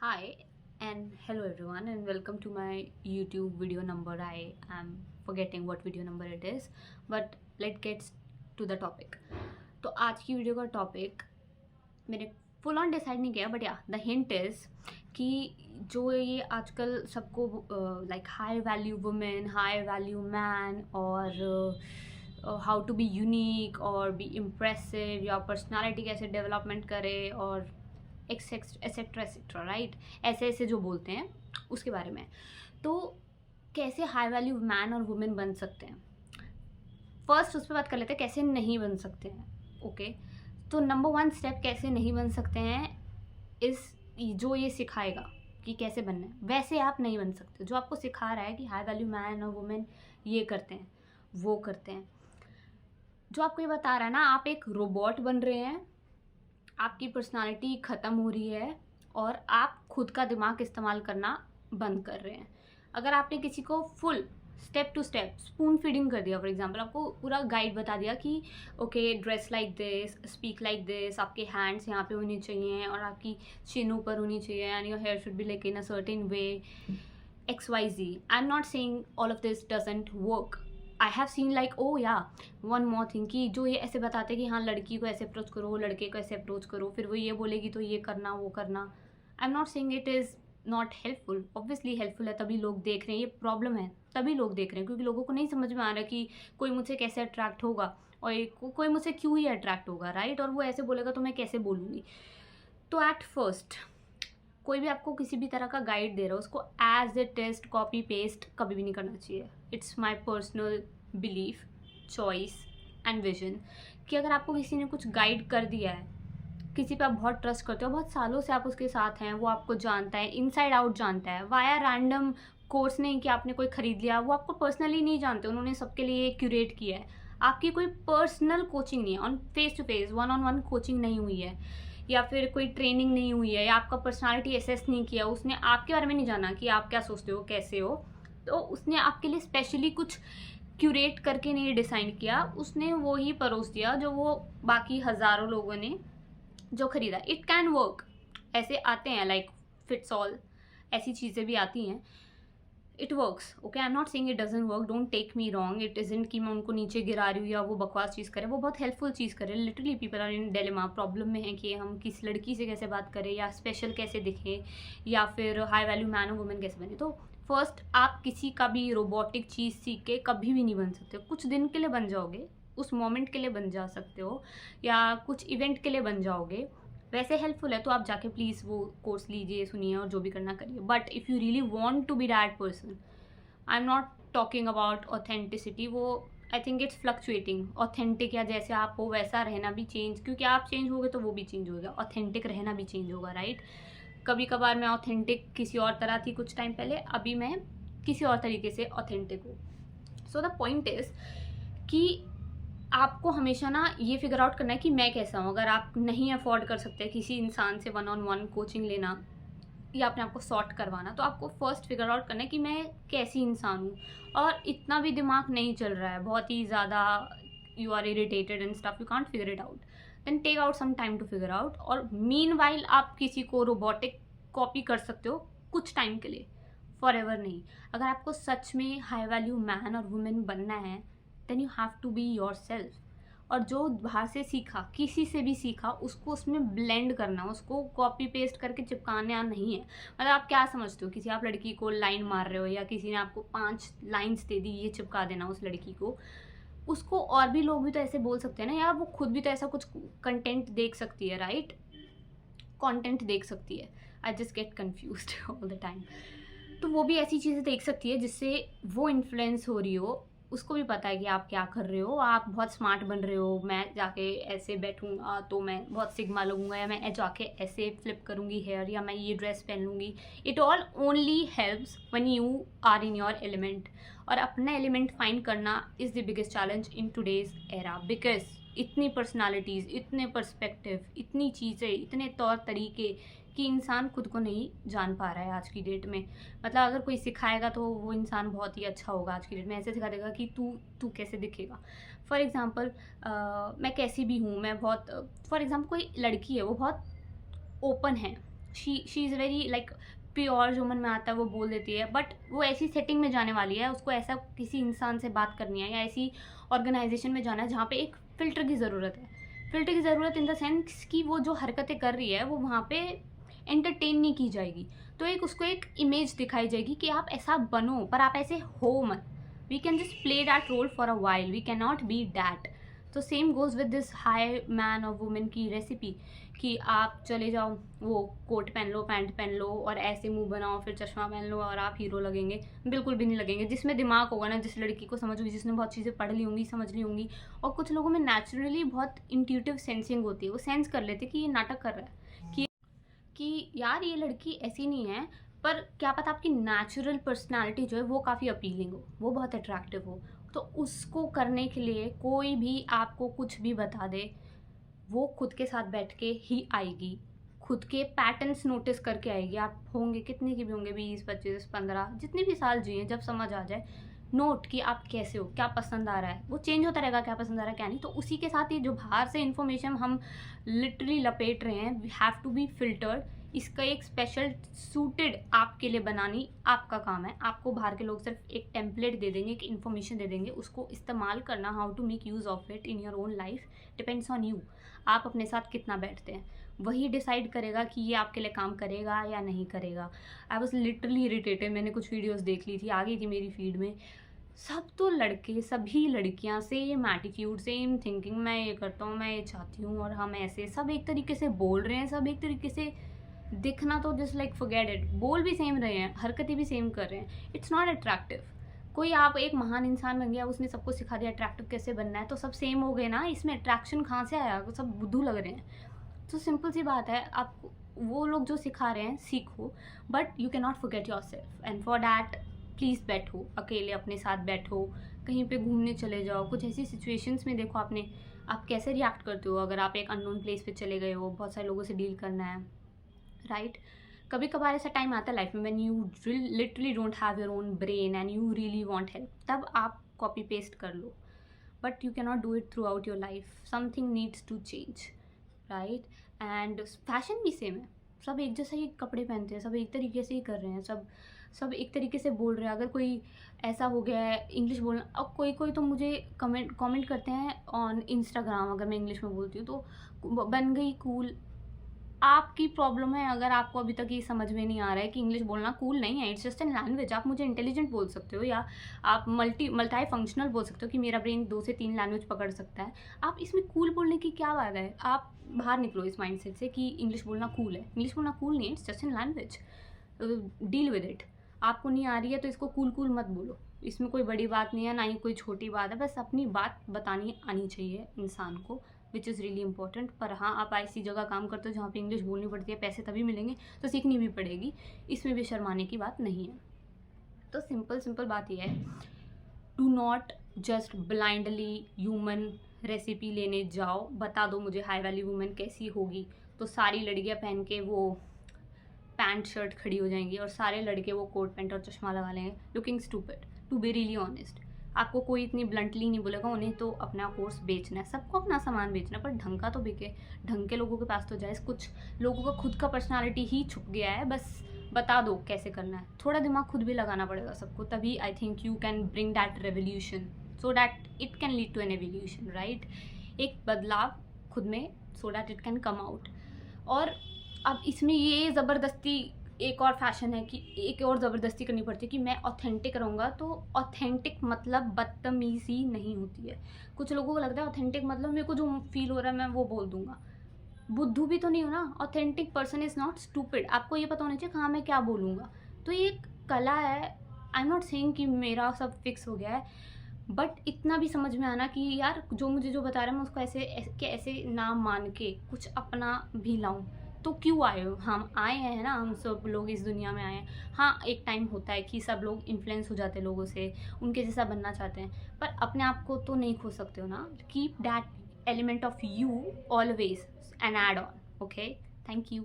Hi and hello everyone and welcome to my YouTube video number. I am forgetting what video number it is, but let's get to the topic. तो आज की video का topic मैंने full on decide नहीं किया, but या the hint is कि जो ये आजकल सबको like high value women, high value man और हाउ टू बी यूनिक और बी इम्प्रेसिव या पर्सनालिटी कैसे डेवलपमेंट करे और एक्सेट्रा एक्सेट्रा, राइट, ऐसे ऐसे जो बोलते हैं उसके बारे में। तो कैसे हाई वैल्यू मैन और वुमेन बन सकते हैं, फर्स्ट उस पर बात कर लेते हैं कैसे नहीं बन सकते हैं। ओके, तो नंबर वन स्टेप कैसे नहीं बन सकते हैं इस जो ये सिखाएगा कि कैसे बनना है, वैसे आप नहीं बन सकते। जो आपको सिखा रहा है कि हाई वैल्यू मैन और वुमेन ये करते हैं वो करते हैं, जो आपको ये बता रहा है ना, आप एक रोबोट बन रहे हैं, आपकी पर्सनालिटी ख़त्म हो रही है और आप खुद का दिमाग इस्तेमाल करना बंद कर रहे हैं। अगर आपने किसी को full step to step spoon feeding कर दिया, फॉर एग्जांपल आपको पूरा गाइड बता दिया कि okay dress like this, speak like this, आपके हैंड्स यहाँ पे होनी चाहिए और आपकी चिन ऊपर होनी चाहिए and your hair should be like in a certain way, XYZ. I'm not saying all of this doesn't work. I have seen like oh yeah one more thing कि जो ये ऐसे बताते हैं कि हाँ लड़की को ऐसे अप्रोच करो, लड़के को ऐसे अप्रोच करो, फिर वो ये बोलेगी तो ये करना वो करना। आई am not saying it is not helpful, obviously helpful है, तभी लोग देख रहे हैं। ये प्रॉब्लम है तभी लोग देख रहे हैं क्योंकि लोगों को नहीं समझ में आ रहा कि कोई मुझसे कैसे अट्रैक्ट होगा और कोई मुझसे क्यों ही अट्रैक्ट होगा, राइट। और वो ऐसे बोलेगा तो मैं कैसे बोलूँगी। तो एट फर्स्ट कोई भी आपको किसी भी तरह का गाइड दे रहा है उसको as a test copy paste कभी भी नहीं करना चाहिए। It's my personal belief, choice and vision कि अगर आपको किसी ने कुछ गाइड कर दिया है, किसी पे आप बहुत ट्रस्ट करते हो, बहुत सालों से आप उसके साथ हैं, वो आपको जानता है, इनसाइड आउट जानता है, वाया रैंडम कोर्स नहीं कि आपने कोई ख़रीद लिया, वो आपको पर्सनली नहीं जानते, उन्होंने सबके लिए क्यूरेट किया है। आपकी कोई पर्सनल कोचिंग नहीं है, on face to face one on one coaching नहीं हुई है या फिर कोई ट्रेनिंग नहीं हुई है या आपका पर्सनालिटी एसेस नहीं किया, उसने आपके बारे में नहीं जाना कि आप क्या सोचते हो कैसे हो, तो उसने आपके लिए स्पेशली कुछ क्यूरेट करके नहीं डिसाइड किया, उसने वो ही परोस दिया जो वो बाकी हज़ारों लोगों ने जो ख़रीदा। इट कैन वर्क, ऐसे आते हैं लाइक फिट्स ऑल, ऐसी चीज़ें भी आती हैं। It works, okay, I am not saying it doesn't work, don't take me wrong, it isn't कि मैं उनको नीचे गिरा रही हूँ या वो बकवास चीज़ करे, वो बहुत हेल्पफुल चीज़ करे। Literally people are in dilemma, problem में है कि हम किस लड़की से कैसे बात करें या स्पेशल कैसे दिखें या फिर हाई वैल्यू मैन और वुमेन कैसे बने। तो फर्स्ट आप किसी का भी रोबोटिक चीज़ सीख के कभी भी नहीं बन सकते। कुछ दिन के लिए बन जाओगे, उस मोमेंट के लिए बन जा सकते हो या कुछ इवेंट के लिए बन जाओगे, वैसे हेल्पफुल है तो आप जाके प्लीज़ वो कोर्स लीजिए, सुनिए और जो भी करना करिए। But if you really want to be that person, I am not talking about authenticity, वो I think it's fluctuating. Authentic या जैसे आप हो वैसा रहना भी चेंज, क्योंकि आप चेंज होगे तो वो भी चेंज होगा, ऑथेंटिक रहना भी चेंज होगा, राइट। कभी कभार मैं ऑथेंटिक किसी और तरह थी कुछ टाइम पहले, अभी मैं किसी और तरीके से ऑथेंटिक हूँ। सो द पॉइंट इज़ कि आपको हमेशा ना ये फिगर आउट करना है कि मैं कैसा हूँ। अगर आप नहीं अफोर्ड कर सकते किसी इंसान से वन ऑन वन कोचिंग लेना या अपने आप को सॉर्ट करवाना, तो आपको फर्स्ट फिगर आउट करना है कि मैं कैसी इंसान हूँ। और इतना भी दिमाग नहीं चल रहा है, बहुत ही ज़्यादा you are irritated and stuff, you can't figure it out, then take out some time to figure out. और मीनवाइल आप किसी को रोबोटिक कॉपी कर सकते हो कुछ टाइम के लिए, फॉर एवर नहीं। अगर आपको सच में हाई वैल्यू मैन और वुमेन बनना है then you have to be yourself. और जो बाहर से सीखा, किसी से भी सीखा, उसको उसमें ब्लेंड करना, उसको कॉपी पेस्ट करके चिपकाना नहीं है। मतलब आप क्या समझते हो, किसी आप लड़की को लाइन मार रहे हो या किसी ने आपको 5 लाइन्स दे दी, ये चिपका देना उस लड़की को, उसको और भी लोग भी तो ऐसे बोल सकते हैं ना यार, वो खुद भी तो ऐसा कुछ कंटेंट देख सकती है, राइट, कंटेंट देख सकती है। I just get confused all the time. तो वो भी ऐसी चीज़ें देख सकती है जिससे वो इन्फ्लुएंस हो रही हो, उसको भी पता है कि आप क्या कर रहे हो, आप बहुत स्मार्ट बन रहे हो, मैं जाके ऐसे बैठूंगा तो मैं बहुत सिग्मा लगूंगा या मैं जाके ऐसे फ्लिप करूंगी हेयर या मैं ये ड्रेस पहन लूँगी। It all only helps when you are in your element. और अपना एलिमेंट फाइंड करना is the biggest challenge in today's era, because इतनी पर्सनालिटीज़, इतने पर्सपेक्टिव, इतनी चीज़ें, इतने तौर तरीके कि इंसान खुद को नहीं जान पा रहा है आज की डेट में। मतलब अगर कोई सिखाएगा तो वो इंसान बहुत ही अच्छा होगा आज की डेट में, ऐसे सिखा देगा कि तू कैसे दिखेगा। फॉर एग्ज़ाम्पल मैं कैसी भी हूँ, मैं बहुत, फॉर एग्ज़ाम्पल कोई लड़की है वो बहुत ओपन है, she is very like pure, जो मन में आता है वो बोल देती है, बट वो ऐसी सेटिंग में जाने वाली है, उसको ऐसा किसी इंसान से बात करनी है या ऐसी ऑर्गेनाइजेशन में जाना है जहाँ पे एक फ़िल्टर की ज़रूरत है। फ़िल्टर की ज़रूरत इन द सेंस कि वो जो हरकतें कर रही है वो वहाँ पे एंटरटेन नहीं की जाएगी, तो एक उसको एक इमेज दिखाई जाएगी कि आप ऐसा बनो, पर आप ऐसे हो मत। We can just play that role for a while, we can not be that. तो same goes with this high man और वुमेन की रेसिपी, कि आप चले जाओ, वो कोट पहन लो, पैंट पहन लो और ऐसे मुंह बनाओ, फिर चश्मा पहन लो और आप हीरो लगेंगे। बिल्कुल भी नहीं लगेंगे। जिसमें दिमाग होगा ना, जिस लड़की को समझ होगी, जिसने बहुत चीज़ें पढ़ ली होंगी, समझ ली होंगी, और कुछ लोगों में नेचुरली बहुत इंट्यूटिव सेंसिंग होती है, वो सेंस कर लेते कि ये नाटक कर रहा है, कि यार ये लड़की ऐसी नहीं है, पर क्या पता आपकी नेचुरल पर्सनालिटी जो है वो काफ़ी अपीलिंग हो, वो बहुत अट्रैक्टिव हो। तो उसको करने के लिए कोई भी आपको कुछ भी बता दे, वो खुद के साथ बैठ के ही आएगी, खुद के पैटर्न्स नोटिस करके आएगी। आप होंगे कितने की भी होंगे, 20, 25, 15, जितने भी साल जिए, जब समझ आ जाए, नोट कि आप कैसे हो, क्या पसंद आ रहा है, वो चेंज होता रहेगा, क्या पसंद आ रहा है क्या नहीं। तो उसी के साथ ही जो बाहर से इन्फॉर्मेशन हम लिटरली लपेट रहे हैं, we have to be filtered. इसका एक स्पेशल सूटेड आपके लिए बनानी आपका काम है। आपको बाहर के लोग सिर्फ एक टेम्पलेट दे देंगे, एक इन्फॉर्मेशन दे देंगे, उसको इस्तेमाल करना, how to make use of it in your own life depends on you. आप अपने साथ कितना बैठते हैं, वही डिसाइड करेगा कि ये आपके लिए काम करेगा या नहीं करेगा। आई वॉज लिटरली इरिटेटेड, मैंने कुछ वीडियोज़ देख ली थी, आ गई थी मेरी फीड में, सब तो लड़के, सभी लड़कियां सेम एटीट्यूड, सेम थिंकिंग, मैं ये करता हूँ, मैं ये चाहती हूँ, और हम ऐसे सब एक तरीके से बोल रहे हैं, सब एक तरीके से दिखना तो जस्ट लाइक फॉरगेट इट, बोल भी सेम रहे हैं, हरकतें भी सेम कर रहे हैं। It's not attractive. कोई आप एक महान इंसान बन गया, उसने सबको सिखा दिया अट्रैक्टिव कैसे बनना है, तो सब सेम हो गए ना, इसमें अट्रैक्शन कहाँ से आया, सब बुद्धू लग रहे हैं। तो सिंपल सी बात है, आप वो लोग जो सिखा रहे हैं सीखो, but you can not forget your self, and for that please बैठो अकेले, अपने साथ बैठो, कहीं पे घूमने चले जाओ, कुछ ऐसी सिचुएशंस में देखो आप कैसे रिएक्ट करते हो। अगर आप एक अननोन प्लेस पे चले गए हो, बहुत सारे लोगों से डील करना है, राइट। कभी कभार ऐसा टाइम आता है लाइफ में when you literally don't have your own brain and you really want help, तब आप कॉपी पेस्ट कर लो, but you can not do it throughout your life. Something needs to change, right. And fashion भी same है, सब एक जैसा ही कपड़े पहनते हैं, सब एक तरीके से ही कर रहे हैं, सब एक तरीके से बोल रहे हैं। अगर कोई ऐसा हो गया है इंग्लिश बोलना, अब कोई तो मुझे कमेंट करते हैं ऑन इंस्टाग्राम, अगर मैं इंग्लिश में बोलती हूँ तो बन गई कूल। आपकी प्रॉब्लम है अगर आपको अभी तक ये समझ में नहीं आ रहा है कि इंग्लिश बोलना कूल नहीं है, इट्स जस्ट एन लैंग्वेज। आप मुझे इंटेलिजेंट बोल सकते हो, या आप मल्टी फंक्शनल बोल सकते हो कि मेरा ब्रेन 2 से 3 लैंग्वेज पकड़ सकता है। आप इसमें कूल बोलने की क्या बात है? आप बाहर निकलो इस माइंडसेट से कि इंग्लिश बोलना कूल है। इंग्लिश बोलना कूल नहीं है, it's just an language, deal with it. आपको नहीं आ रही है तो इसको कूल मत बोलो, इसमें कोई बड़ी बात नहीं है, ना ही कोई छोटी बात है, बस अपनी बात बतानी आनी चाहिए इंसान को, विच इज़ रियली इंपॉर्टेंट। पर हाँ, आप ऐसी जगह काम करते हो जहाँ पे इंग्लिश बोलनी पड़ती है, पैसे तभी मिलेंगे, तो सीखनी भी पड़ेगी, इसमें भी शर्माने की बात नहीं है। तो सिंपल बात यह है, do not just blindly human recipe लेने जाओ। बता दो मुझे हाई वैल्यू वुमेन कैसी होगी, तो सारी लड़कियाँ पहन के वो पैंट शर्ट खड़ी हो जाएंगी और सारे लड़के वो कोट पैंट और चश्मा लगा लेंगे, looking stupid, to be really honest. आपको कोई इतनी ब्लंटली नहीं बोलेगा, उन्हें तो अपना कोर्स बेचना है, सबको अपना सामान बेचना है, पर ढंग का तो बिके, ढंग के लोगों के पास तो जाए। कुछ लोगों का खुद का पर्सनालिटी ही छुप गया है, बस बता दो कैसे करना है। थोड़ा दिमाग खुद भी लगाना पड़ेगा सबको, तभी I think you can bring that revolution, so that it can lead to an evolution, right. एक बदलाव खुद में, so that it can come out. और अब इसमें ये ज़बरदस्ती एक और फैशन है कि एक और ज़बरदस्ती करनी पड़ती है कि मैं ऑथेंटिक रहूँगा, तो ऑथेंटिक मतलब बदतमीज़ी नहीं होती है। कुछ लोगों को लगता है ऑथेंटिक मतलब मेरे को जो फील हो रहा है मैं वो बोल दूंगा। बुद्धू भी तो नहीं हो ना, authentic person is not stupid. आपको ये पता होना चाहिए हाँ मैं क्या बोलूँगा, तो ये एक कला है। आई एम नॉट सेइंग कि मेरा सब फिक्स हो गया है, बट इतना भी समझ में आना कि यार जो मुझे जो बता रहा है मैं उसको ऐसे ना मान के कुछ अपना भी लाऊं। तो क्यों आए हो? हम आए हैं ना, हम सब लोग इस दुनिया में आए हैं। हाँ, एक टाइम होता है कि सब लोग इन्फ्लुएंस हो जाते हैं लोगों से, उनके जैसा बनना चाहते हैं, पर अपने आप को तो नहीं खो सकते हो ना। Keep that element of you always and add on, okay. Thank you.